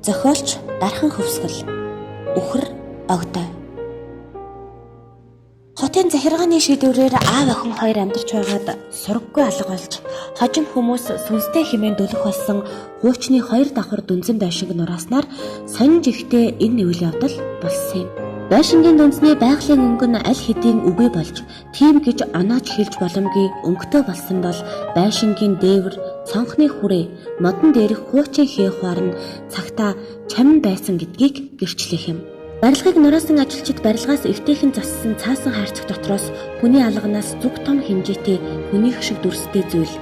Зохиолч Дархан Хөвсгөл. Үхэр Огтой. Хотын захиргааны шийдвэрээр аав охин хоёр амьдарч байгаад сураггүй алга болж хожим хүмүүс сүнстэй хэмээн дөлөх болсон хуучны хоёр давхар дүнзэн байшинг нурааснаар сонин жигтэй энэ үйл явдал болсон юм. Байшингийн дүнзний байгалийн өнгө нь аль хэдийн үгүй болж тийм гэж оноож хэлж боломгүй өнгөтэй болсон бол байшингийн дээвэр цонхны хүрээ модон дээрх хуучин хийхвар нь цагтаа чамин байсан гэдгийг гэрчлэх юм. Барилгыг нураасан ажилчид барилгаас эвтэйхэн зассан цаасан хайрцаг дотроос хүний алганаас зүг том хэмжээтэй хүнийх шиг дүрстэй зүйл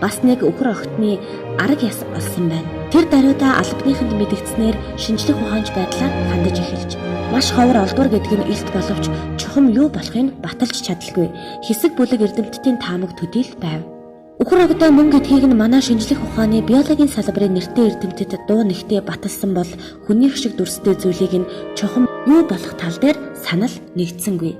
бас нэг үхэр огтны арга яс олсон байна. Тэр даруйда албаныханд мэдгдснээр шинжлэх ухаанч байдлаар хандаж эхэлж маш ховор олдвор гэдэг нь илт боловч чухам юу болохыг баталж чадалгүй хэсэг бүлэг эрдэмтдийн таамаг төдийл байв. Үхэр огтой мөн гэдгийг нь манай шинжлэх ухааны биологийн салбарын нэртэй эрдэмтэд дуу нэгтээ баталсан бол хүнийх шиг дүрстэй зүйлийг нь чухам юу болох тал дээр санал нэгдсэнгүй.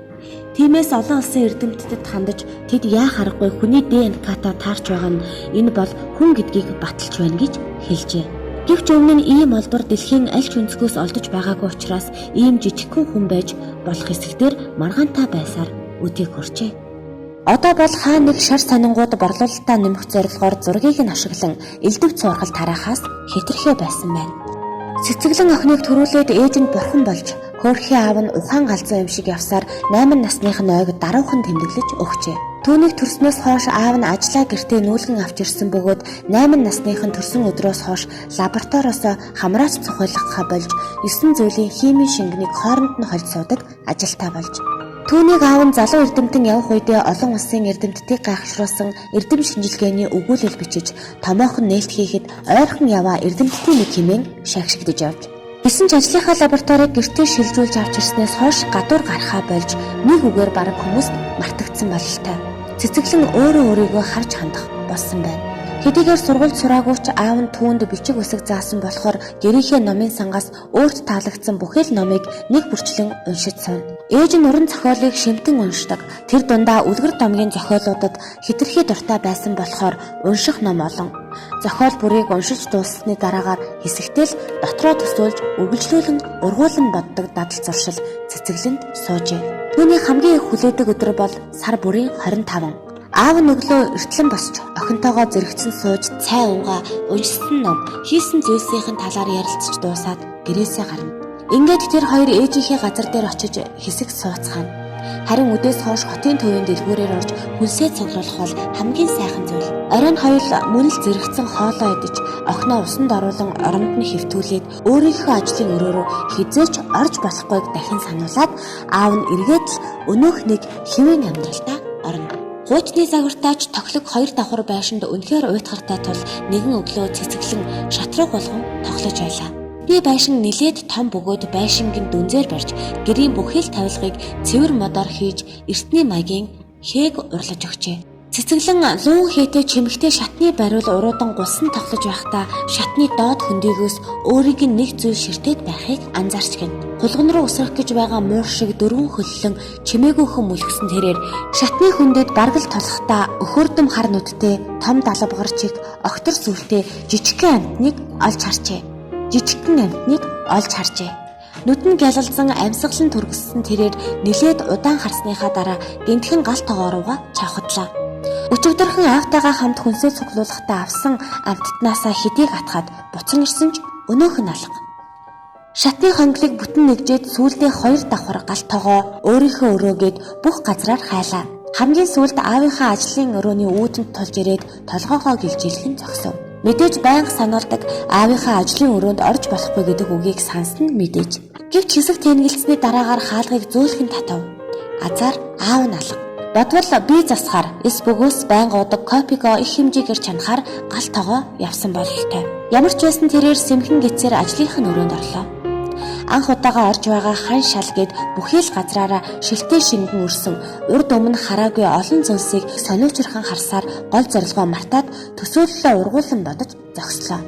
Тиймээс олон улсын эрдэмтэдэд хандаж тэд яах аргагүй хүний ДНК-та таарч байгаа нь энэ бол хүн гэдгийг баталж байна гэж хэлжээ. Гэвч өмнө нь ийм олбор дэлхийн аль ч өнцгөөс олдож байгаагүй учраас ийм жижигхэн хүн байж болох хэсэгтэр маргаантай байсаар үдийг хүрчээ. Одоо бол хаа нэг шар сонингууд борлуулалтаа нэмэх зорилгоор зургийг нь ашиглан элдв цуурхал тараахаас хэтэрхээ байсан байна. Цэцэглэн охиныг төрүүлээд ээж нь бурхан болж хөөрхийн аав нь ухаан галзуу юм шиг явсаар 8 насных нь ойг даруухан тэмдэглэж өгчээ. Түүнийг төрснөөс хойш аав нь ажлаа гэртээ нүүлгэн авч ирсэн бөгөөд 8 насных нь төрсөн өдрөөс хойш лабораториос хамраач цохиулгахаа болж 9 зүйлийн химийн шингэнийг хооронд нь холж суудаг ажилтаа болж түүнийг аав нь залуу эрдэмтэн явах үедээ олон улсын эрдэмтдийг гайхшруулсан эрдэм шинжилгээний өгүүлэл бичиж томоохон нээлт хийхэд ойрхон яваа эрдэмтдийн нэг хэмээн шагшигдэж явж. Гэсэн ч ажлынхаа лабораторийг гэртээ шилжүүлж авч ирснээс хойш гадуур гарахаа болж нэг үгээр бараг хүмүүст мартагдсан бололтой. Цэцэглэн өөрөө өөрийгөө харж хандах болсон байна. Хэдийгээр сургуульд сураагүй ч аав нь түүнд бичиг үсэг заасан болохоор гэрийнхээ номын сангаас өөрт таалагдсан бүхэл номыг нэг бүрчлэн уншиж сууна. Ээж нь уран зохиолыг шимтэн уншдаг. Тэр дундаа үлгэр домгийн зохиолуудад хэтэрхий дуртай байсан болохоор унших ном олон. Зохиол бүрийг уншиж дууссаны дараагаар хэсэгтэл дотроо төсөөлж үргэлжлүүлэн ургуулan боддог дадал зуршил цэцэглэнд суужээ. Түүний хамгийн их хүлээдэг өдөр бол сар бүрийн 25. Аав nëглөө эртлэн босч охинтойгоо зэрэгцэн сууж цай уугаа уншсан ном хийсэн зүйлсийн талаар ярилцж дуусаад гэрээсээ гарна. Ингээд тэр хоёр ээжийнхээ газар дээр очиж хэсэг сууцгаана. Харин үдээс хойш хотын төвийн дэлгүүрээр орж хүнсээ цуглуулах бол хамгийн сайхан зүйл. Оройн хоёул мөн л зэрэгцэн хоолоо идэж охиноо усанд оруулан оронд нь хэвтүүлээд өөрийнхөө ажлын өрөөрөө хизээч орж болохгүйг дахин сануулад аав нь эргээд л өнөөх нэг хэвийн амьдралдаа орно. Хуучны загвартаач тоглог хоёр давхар байшинд үнэхээр уйтгартай тул нэгэн өглөө цэцэглэн шатраг болгон тоглож байлаа. Би байшин нилээд том бөгөөд байшингийн дүнзээр барьж гэрийн бүхэл тавилгыг цэвэр модоор хийж эртний маягийн хээг урлаж өгчээ. Цэцэглэн луун хээтэй чимэгтэй шатны бариул уруудан гулсан тоглож байхдаа шатны доод хөндийгөөс өөрийг нэг зүйл ширтээд байхыг анзаарч гин. Хулган руу өсрөх гэж байгаа муур шиг дөрвөн хөллөн чимээгүйхэн мүлгсэн тэрээр шатны хөндөд баргал толохдоо өхөрдөм хар нүдтэй том далавгар чиг огтор сүлтэй жижигхэн амтныг олж харжээ. Нүд нь гялалзан амьсгалан түргэссэн тэрээр нилээд удаан харсныхаа дараа гэнтхэн гал тоогоорууга чавхадлаа. Өчигдөрхөн аавтайгаа хамт хүнсээ цуглуулахдаа авсан амттнаасаа хэдийг атгаад буцан ирсэн ч өнөөх нь алга. Шатны хонглыг бүтэн нэгжээд сүүлдээ 2 давхар гал тоогоо өөрийнхөө өрөөгээд бүх газраар хайлаа. Хамгийн сүүлд аавынхаа ажлын өрөөний үүдэнд тулж ирээд толгоогоо гэлжилхэн зогсов. Мэдээж байнга сануулдаг аавынхаа ажлын өрөөнд орж болохгүй гэдэг үгийг сансан мэдээж. Гэвч хэсэг тэнгэлцсэний дараагаар хаалгыг зөөлхөн татав. Азар аав нь алга. Бодвол бие засахаар эс бөгөөс байнга удаг копиго их хэмжээгээр чанахаар гал тоогоо явсан бололтой. Ямар ч байсан тэрээр сэмхэн гэцээр ажлынх нь өрөөнд орлоо. Анх удаага орж байгаа хан шал гэд бүхий л газраараа шилтэй шингэн өрсөн урд өмнө хараагүй олон зүйлсийг сониучрхан харсаар гол зорилгоо мартаад төсөөллөө ургуулсан бодож зогслоо.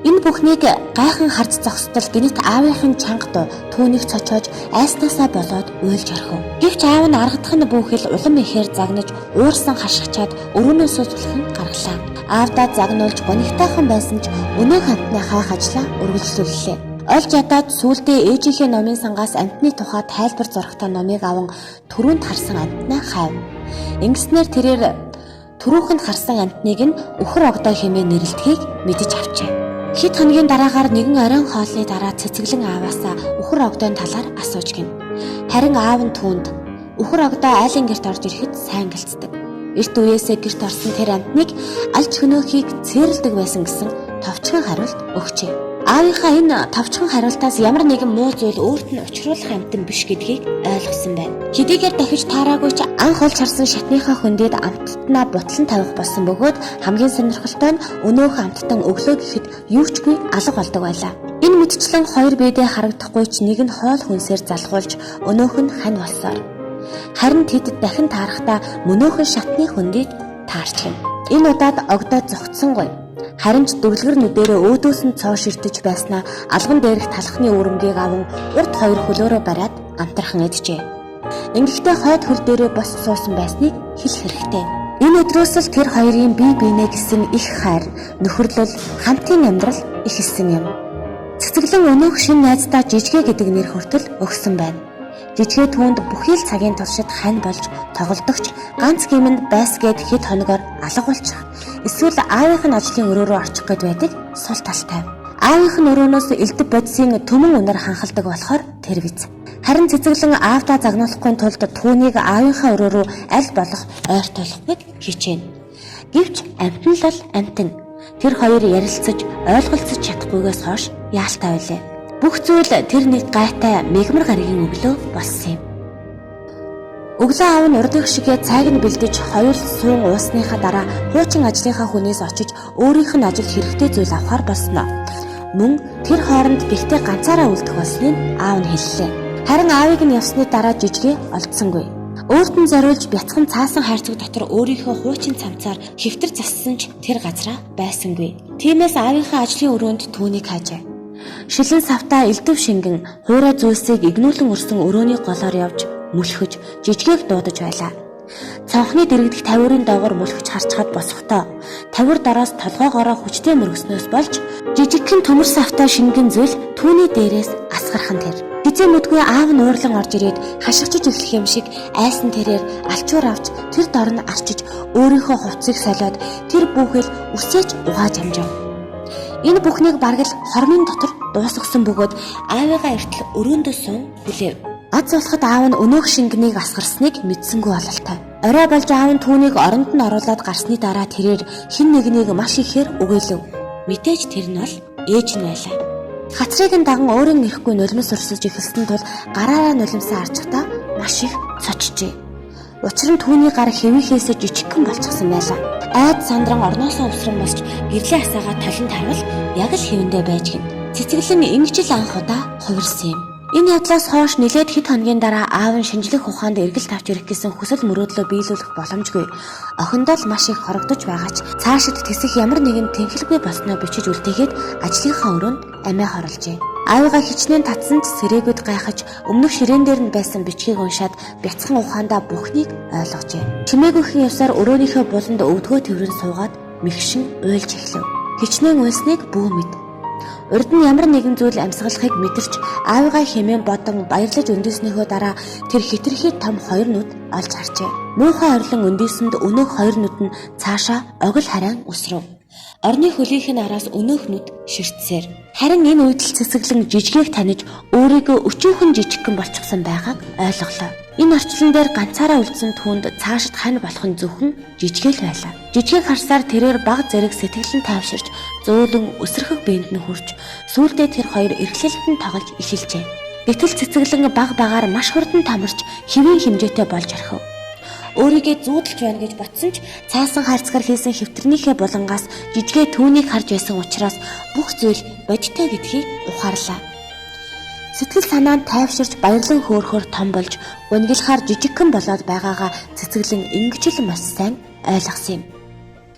Энэ бүхнийг гайхан харж зогсдол гинэт аавынхын чанга дуу түүнийг цочоож айснасаа болоод уйлж орхив. Гэвч аав нь аргадах нь бүхэл улам ихээр загнаж уурсан хашгичаад өрөөнөөсөө зүлхэн гаргалаа. Аавдаа загнуулж гонигтайхан байсан ч өнөө хантны хайх ажлаа үргэлжлүүллээ. Олж ядаад сүүлдээ ээжийнхээ номын сангаас амтны тухай тайлбар зурагтай номыг аван түрүүнд харсан амтнаа хайв. Ингэснээр тэрээр түрүүхэнд харсан амтныг нь үхэр огдоо хэмээн нэрлэдгийг мэдэж авчээ. Хэд хоногийн дараагаар нэгэн оройн хоолны дараа цэцэглэн ааваасаа үхэр огдойн талаар асууж гин. Харин аав нь түүнд үхэр огдоо айлын гэрт орж ирэхэд сайн гэлцдэг. Эрт үеэсээ гэрт орсон тэр амтныг алж хөнөөхийг цээрэлдэг байсан гэсэн товчхон хариулт өгчээ. Аавынхаа энэ товчхон хариултаас ямар нэгэн муу зүйл өөрт нь учруулах амтан биш гэдгийг ойлгосон байна. Хэдийгээр дахиж таараагүй ч анх олж харсан шатныхаа хөндөд амттнаа бутлан тавих болсон бөгөөд хамгийн сонирхолтой нь өнөөх амттан өглөө гэхэд юу чгүй алга болдог байлаа. Энэ мэдчлэн хоёр бэдээ харагдахгүй ч нэг нь хоол хүнсээр залгуулж өнөөх нь хань болсоор. Харин тэд дахин таарахтаа мөнөөхөн шатны хөндөд таарчлаа. Энэ удаад огдоо зогтсонгүй. Харин ч дүрлэгэр нүдэрээ өөдөөс нь цоо ширтэж байснаа алган дээрх талхны өрөмгийг аван урд хоёр хөлөөрөө бариад амтрахын эджээ. Ингэхдээ хойд хөл дээрээ бос суусан байсныг хэлэх хэрэгтэй. Энэ өдрөөс л тэр хоёрын бие биенээ гэсэн их хайр, нөхөрлөл, хамтын амьдрал ихэлсэн юм. Цэцэглэн өнөөх шин найздаа жижигэ гэдэг нэр хүртэл өгсөн байна. Жижигэ түүнд бүхий л цагийн туршид хань болж тоглодогч ганц гимэнд байс гээд хэд хоногоор алга болчих. Эсвэл аавынх нь ажлын өрөөрөө очих гээд байдаг сул талтай. Аавынх нь өрөөнөөс элдв бодисын төмөн үнээр ханхалдаг болохоор тэр биз. Харин цэцэглэн аавдаа загнуулахгүй тулд түүнийг аавынхаа өрөөрөө аль болох ойртуулахыг хичээнэ. Гэвч амтан л амтан. Тэр хоёр ярилцаж ойлголцож чадахгүйгээс хойш яалтаа байлаа. Бүх зүйл тэр нэг гайтай мегмар гаригийн өглөө болсон юм. Өглөө аав нь урдх шигээ цайг нь бэлдэж хоёр суун уусныхаа дараа хуучин ажлынхаа хүнээс очиж өөрийнх нь ажилд хэрэгтэй зүйл авахар болсноо. Мөн тэр хооронд бэлтээ ганцаараа үлдэх болсныг аав нь хэллээ. Харин аавыг нь явсны дараа жижигэ олдсонгүй. Өөрт нь зориулж бяцхан цаасан хайрцаг дотор өөрийнхөө хуучин цамцаар хэвтэр зассан ч тэр газраа байсангүй. Тиймээс аавынхаа ажлын өрөөнд түүнийг хаажээ. Шилэн савтаа элдв шингэн хуурай зүйлсийг игнүүлэн өрсөн өрөөний голоор явж мүлхэж жижигээг дуудаж байлаа. Цонхны дэрэгдэх тавиурын доогоор мүлхэж харцгаад босохдоо тавиур дараас толгоогоороо хүчтэй мөргснөөс болж жижигхэн төмөр савтаа шингэн зүйл түүний дээрээс асгархан тэр. Хизээ мэдгүй аав нь уурлан орж ирээд хашгичж эхлэх юм шиг айсан тэрээр алчуур авч тэр дор нь арчиж өөрийнхөө хувцсыг солиод тэр бүхэл үсэж угааж амжив. Энэ бүхнийг бараг л хормын дотор дуусгасан бөгөөд аавыгаа эртэл өрөөндөө суун хүлээв. Аз болоход аав нь өнөөх шингэнийг асгарсныг мэдсэнгүй бололтой. Орой болж аав нь түүнийг оронд нь оруулаад гарсны дараа тэрээр хэн нэгнийг маш ихээр үгээлв. Мэдээж тэр нь бол ээж нь байлаа. Хацрыг нь даган өөрийн ирэхгүй нулимс өрсөж эхэлсэн тул гараараа нулимсаа арчихтаа маш их цочжээ. Учир нь түүний гар хэвийнхээсээ жижигхэн болчихсон байлаа. Айд сандран орноосоо өвсрөн босч гэрлийн асаагаа талент харуул яг л хэвэндээ байж гин. Цэцэглэн ингэж л анх удаа хувирсан юм. Энэ ядлаас хойш нэлээд хэд хоногийн дараа аав нь шинжлэх ухаанд эргэл тавьж ирэх гэсэн хүсэл мөрөөдлөө биелүүлэх боломжгүй. Охиндоо л маш их хорогдож байгаа ч цаашид тэсэх ямар нэгэн тэнхэлгүй болсноо бичиж үлдээгээд ажлынхаа өрөөнд амиа хорлжээ. Аавыгаа хичнээн татсан ч сэрээгүүд гайхаж өмнөх ширээн дээр нь байсан бичгийг уншаад бяцхан ухаандаа бүхнийг ойлгожээ. Чимээгүйхэн явсаар өрөөнийхөө буланд өвдгөө тэрэн суугаад мэгшин уйлж эхлэв. Хичнээн уйлсныг бүү мэд. Урд нь ямар нэгэн зүйл амьсгалахыг мэдэрч аавыгаа хэмээн бодон баярлаж өндөснийхөө дараа тэр хитрхи том хоёр нүд олж харжээ. Муухай орлон өндөөсөнд өнөөх хоёр нүд нь цаашаа огл харайн үсрэв. Орны хөлийнх нь араас өнөөх нүд ширтсээр. Харин энэ үед л цэцэглэн жижигээг таниж өөрийгөө өчүүхэн жижигхэн болчихсон байгааг ойлголоо. Энэ орчлон дээр ганцаараа үлдсэн түүнд цаашид хань болох нь зөвхөн жижигээл байлаа. Жижигийг харсаар тэрээр баг зэрэг сэтгэлэн тайвширч зөөлөн өсрөхөг биед нь хүрч сүүлдээ тэр хоёр эргэлэлтэн тоглож эхэлжээ. Гэтэл цэцэглэн баг багаар маш хурдан тамирч хэвийн хэмжээтэй болж орхив. Өөрийгөө зүүдэлж байна гэж ботсон ч цаасан харцгаар хийсэн хэвтэрнийхээ булангаас жижигээ түүнийг харж байсан учраас бүх зүйл бодиттой гэдгийг ухаарлаа. Сэтгэл санаа нь тайвширч баярлан хөөрхөөр том болж унгилахаар жижигхэн болоод байгаагаа цэцэглэн ингэж л маш сайн ойлгосон юм.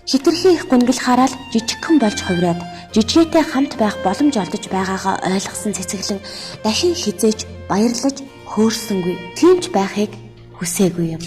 Хитрхи их гунгилахаараа л жижигхэн болж хувраад жижигтэй хамт байх боломж олдож байгаагаа ойлгосон цэцэглэн дахин хизээж баярлаж хөөрсөнгүй. Тиймч байхыг хүсээгүй юм.